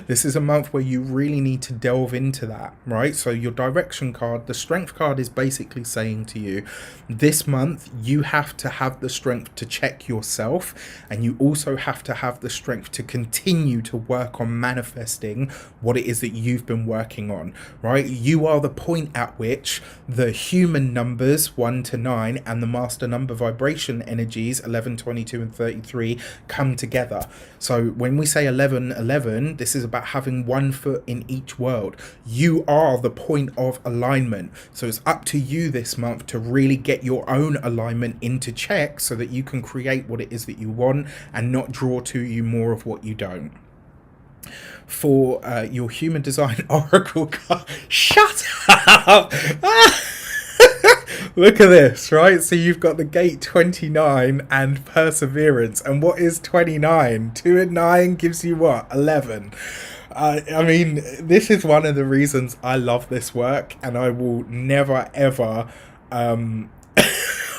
this is a month where you really need to delve into that, right? So your direction card, the strength card, is basically saying to you, this month you have to have the strength to check yourself, and you also have to have the strength to continue to work on manifesting what it is that you've been working on, right? You are the point at which the human numbers 1 to 9 and the master number vibration energies 11, 22 and 33 come together. So when we say 11:11, this is about having one foot in each world. You are the point of alignment. So it's up to you this month to really get your own alignment into check so that you can create what it is that you want and not draw to you more of what you don't. For your human design oracle card, shut up. Look at this, right? So you've got the gate 29 and perseverance. And what is 29? 2 and 9 gives you what? 11. I mean, this is one of the reasons I love this work, and I will never ever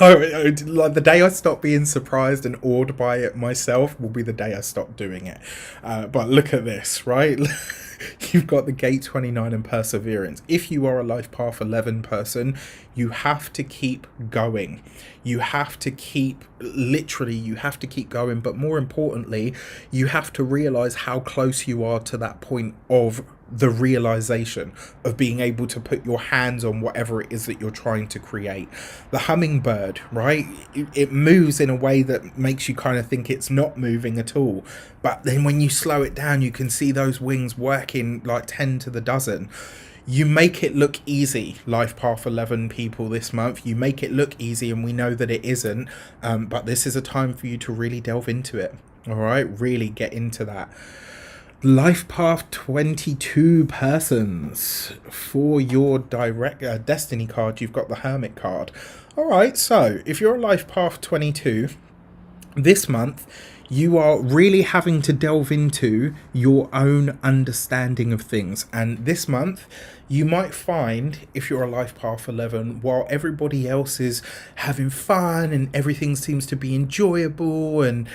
like the day I stop being surprised and awed by it myself will be the day I stop doing it. But look at this, right? You've got the gate 29 and perseverance. If you are a life path 11 person, you have to keep going. You have to keep, literally, you have to keep going. But more importantly, you have to realize how close you are to that point of the realization of being able to put your hands on whatever it is that you're trying to create. The hummingbird, right? It moves in a way that makes you kind of think it's not moving at all. But then when you slow it down, you can see those wings working like 10 to the dozen. You make it look easy, Life Path 11 people this month. You make it look easy, and we know that it isn't. But this is a time for you to really delve into it. All right? Really get into that. Life Path 22 persons. For your direct destiny card, you've got the Hermit card. All right, so if you're a Life Path 22, this month you are really having to delve into your own understanding of things. And this month you might find, if you're a Life Path 11, while everybody else is having fun and everything seems to be enjoyable and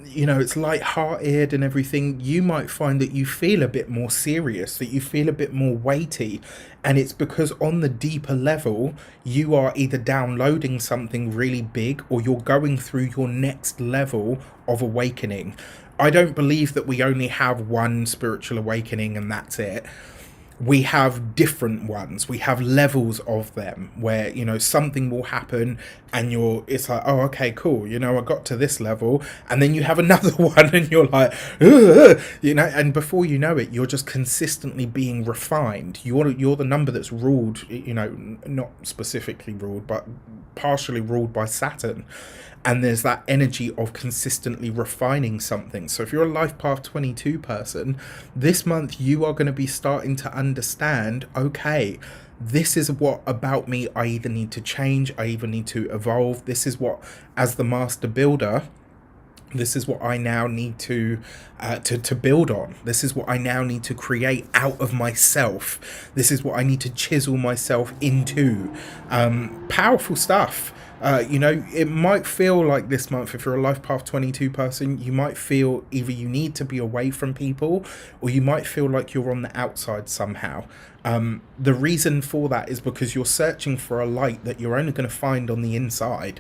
you know, it's light-hearted and everything, you might find that you feel a bit more serious, that you feel a bit more weighty. And it's because on the deeper level, you are either downloading something really big or you're going through your next level of awakening. I don't believe that we only have one spiritual awakening and that's it. We have different ones. We have levels of them where, you know, something will happen and it's like, oh, okay, cool. You know, I got to this level, and then you have another one and you're like, ugh, you know, and before you know it, you're just consistently being refined. You're the number that's ruled, you know, not specifically ruled, but partially ruled by Saturn. And there's that energy of consistently refining something. So if you're a Life Path 22 person, this month you are going to be starting to understand, okay, this is what about me I either need to change, I either need to evolve. This is what, as the master builder, this is what I now need to build on. This is what I now need to create out of myself. This is what I need to chisel myself into. Powerful stuff. You know, it might feel like this month, if you're a Life Path 22 person, you might feel either you need to be away from people, or you might feel like you're on the outside somehow. The reason for that is because you're searching for a light that you're only going to find on the inside.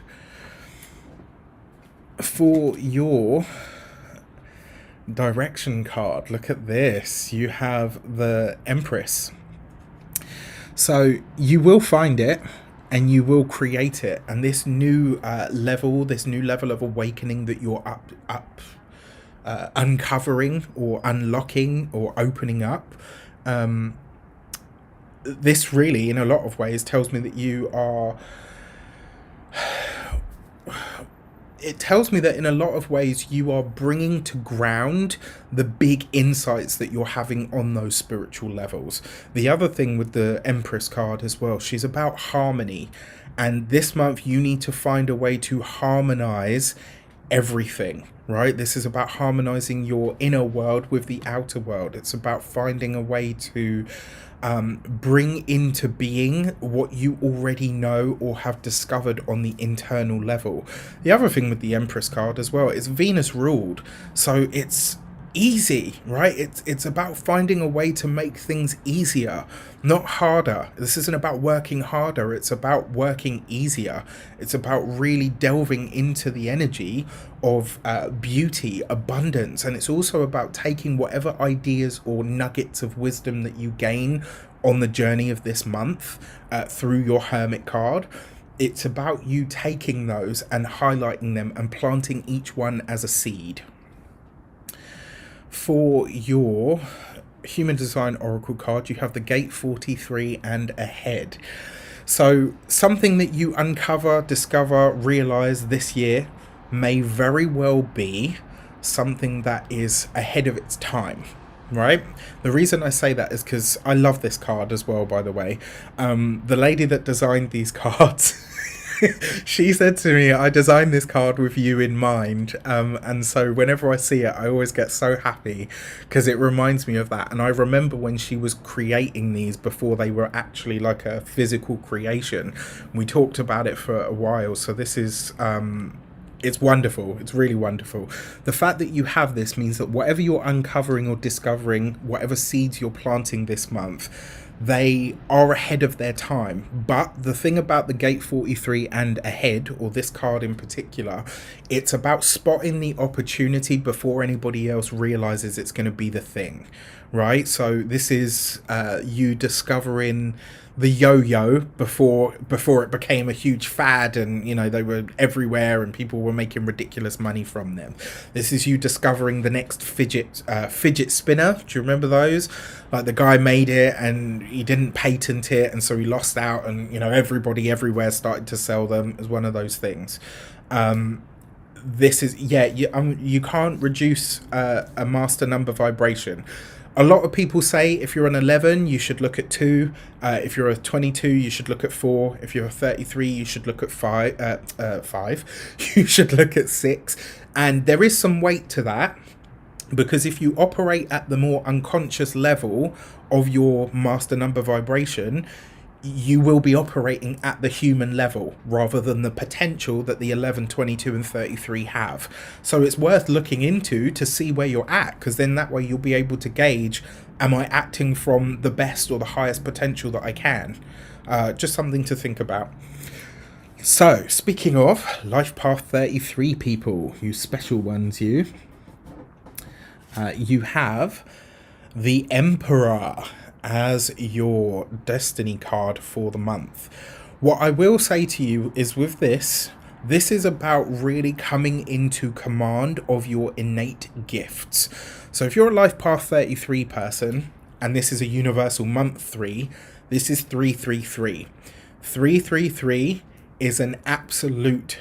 For your direction card, look at this. You have the Empress. So you will find it and you will create it. And this new level of awakening that you're uncovering or unlocking or opening up, this really, in a lot of ways, tells me that you are... It tells me that in a lot of ways you are bringing to ground the big insights that you're having on those spiritual levels. The other thing with the Empress card as well, she's about harmony. And this month you need to find a way to harmonize everything, right? This is about harmonizing your inner world with the outer world. It's about finding a way to bring into being what you already know or have discovered on the internal level. The other thing with the Empress card as well is Venus ruled, so it's easy, right? It's about finding a way to make things easier, not harder. This isn't about working harder, it's about working easier. It's about really delving into the energy of beauty, abundance, and it's also about taking whatever ideas or nuggets of wisdom that you gain on the journey of this month through your Hermit card. It's about you taking those and highlighting them and planting each one as a seed. For your Human Design Oracle card, you have the Gate 43 and Ahead. So something that you uncover, discover, realize this year may very well be something that is ahead of its time, right? The reason I say that is because I love this card as well, by the way. The lady that designed these cards... she said to me, I designed this card with you in mind, and so whenever I see it I always get so happy because it reminds me of that. And I remember when she was creating these before they were actually like a physical creation. We talked about it for a while, so this is it's wonderful. It's really wonderful. The fact that you have this means that whatever you're uncovering or discovering, whatever seeds you're planting this month, they are ahead of their time. But the thing about the Gate 43 and Ahead, or this card in particular, it's about spotting the opportunity before anybody else realizes it's going to be the thing, right? So this is you discovering the yo-yo before it became a huge fad, and you know they were everywhere and people were making ridiculous money from them. This is you discovering the next fidget spinner. Do you remember those? Like the guy made it and he didn't patent it, and so he lost out, and you know everybody everywhere started to sell them. As one of those things. This is, yeah, you can't reduce a master number vibration. A lot of people say if you're an 11, you should look at 2. If you're a 22, you should look at 4. If you're a 33, you should look at 5. You should look at 6. And there is some weight to that, because if you operate at the more unconscious level of your master number vibration, you will be operating at the human level rather than the potential that the 11, 22 and 33 have. So it's worth looking into to see where you're at, because then that way you'll be able to gauge, am I acting from the best or the highest potential that I can? Just something to think about. So speaking of Life Path 33 people, you special ones, you have the Emperor as your destiny card for the month. What I will say to you is with this is about really coming into command of your innate gifts. So if you're a Life Path 33 person, and this is a universal month 3, this is 333. 333 is an absolute,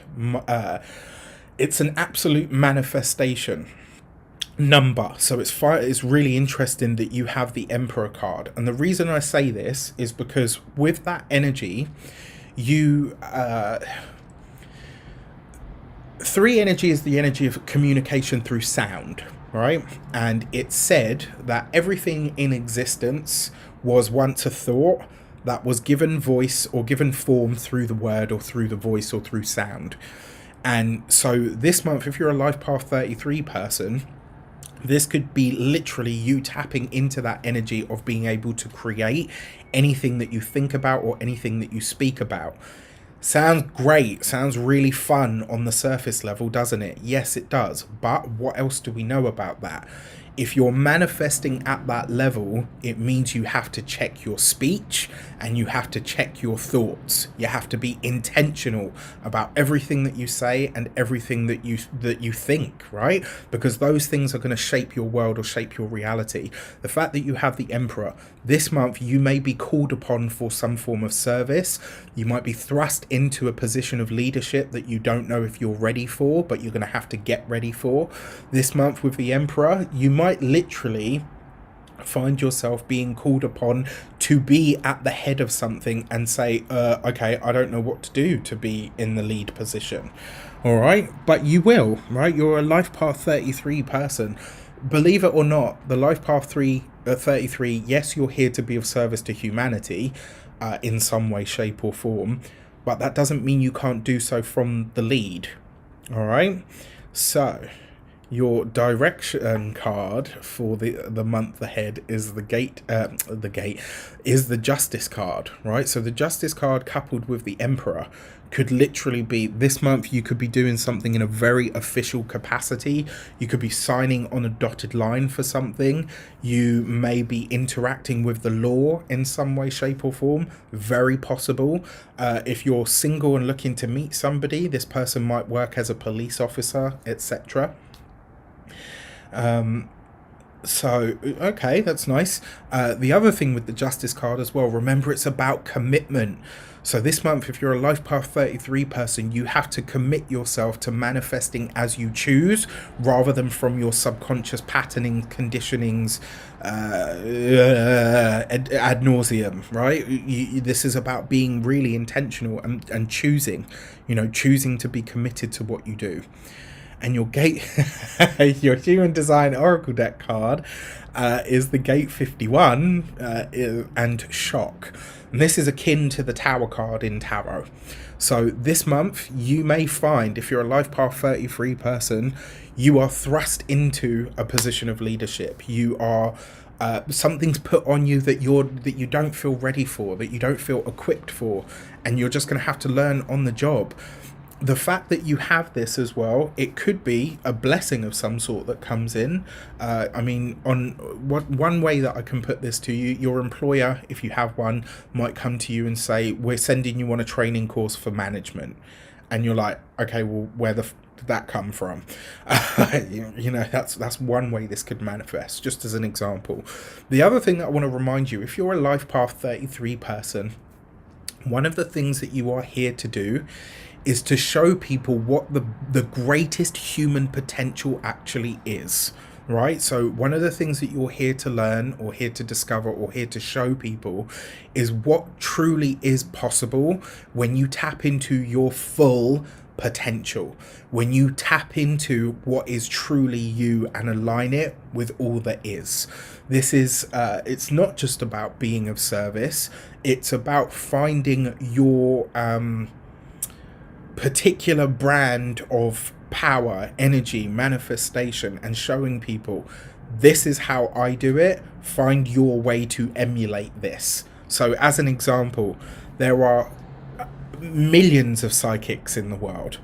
it's an absolute manifestation number. So it's really interesting that you have the Emperor card, and the reason I say this is because with that energy, you 3 energy is the energy of communication through sound, right? And it's said that everything in existence was once a thought, that was given voice or given form through the word or through the voice or through sound. And so this month, if you're a Life Path 33 person, this could be literally you tapping into that energy of being able to create anything that you think about or anything that you speak about. Sounds great, sounds really fun on the surface level, doesn't it? Yes, it does. But what else do we know about that? If you're manifesting at that level, it means you have to check your speech and you have to check your thoughts. You have to be intentional about everything that you say and everything that you think, right? Because those things are going to shape your world or shape your reality. The fact that you have the Emperor, this month you may be called upon for some form of service. You might be thrust into a position of leadership that you don't know if you're ready for, but you're going to have to get ready for. This month with the Emperor, you might literally find yourself being called upon to be at the head of something and say, okay, I don't know what to do to be in the lead position. All right, but you will, right? You're a Life Path 33 person. Believe it or not, the Life Path 33, yes, you're here to be of service to humanity in some way, shape or form, but that doesn't mean you can't do so from the lead. All right, so your direction card for the month ahead is the Justice card, right? So the Justice card coupled with the Emperor could literally be, this month you could be doing something in a very official capacity. You could be signing on a dotted line for something. You may be interacting with the law in some way, shape or form. Very possible. If you're single and looking to meet somebody, this person might work as a police officer, etc. So, okay, that's nice. The other thing with the Justice card as well, remember it's about commitment. So this month, if you're a Life Path 33 person, you have to commit yourself to manifesting as you choose, rather than from your subconscious patterning, conditionings, ad nauseum, right? This is about being really intentional and choosing, choosing to be committed to what you do. And your gate, your Human Design Oracle deck card is the Gate 51 and Shock. And this is akin to the Tower card in Tarot. So this month, you may find, if you're a Life Path 33 person, you are thrust into a position of leadership. You are something's put on you that you don't feel ready for, that you don't feel equipped for, and you're just going to have to learn on the job. The fact that you have this as well, it could be a blessing of some sort that comes in. One way that I can put this to you, your employer, if you have one, might come to you and say, we're sending you on a training course for management. And you're like, okay, well, where did that come from? That's one way this could manifest, just as an example. The other thing that I want to remind you, if you're a Life Path 33 person, one of the things that you are here to do is to show people what the greatest human potential actually is, right? So one of the things that you're here to learn or here to discover or here to show people is what truly is possible when you tap into your full potential, when you tap into what is truly you and align it with all that is. This is it's not just about being of service, it's about finding your particular brand of power, energy, manifestation, and showing people, this is how I do it. Find your way to emulate this. So as an example, there are millions of psychics in the world.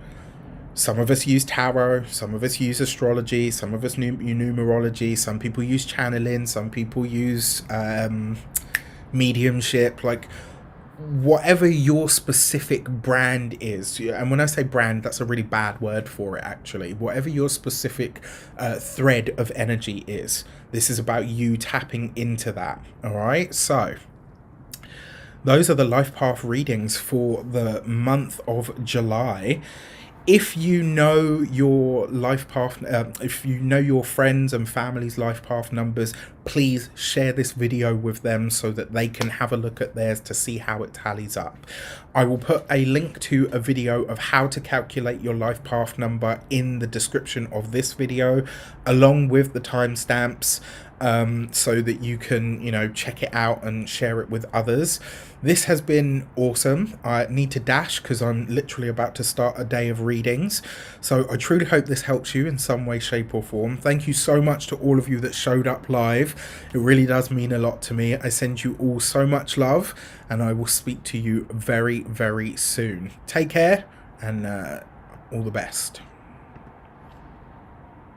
Some of us use tarot, some of us use astrology, some of us numerology, some people use channeling, some people use mediumship, like whatever your specific brand is. And when I say brand, that's a really bad word for it, actually. Whatever your specific thread of energy is, this is about you tapping into that. All right, so those are the life path readings for the month of July. If you know your life path, if you know your friends and family's life path numbers, please share this video with them so that they can have a look at theirs to see how it tallies up. I will put a link to a video of how to calculate your life path number in the description of this video, along with the timestamps, so that you can, you know, check it out and share it with others. This has been awesome. I need to dash because I'm literally about to start a day of readings. So I truly hope this helps you in some way, shape or form. Thank you so much to all of you that showed up live. It really does mean a lot to me. I send you all so much love, and I will speak to you very, very soon. Take care, and all the best.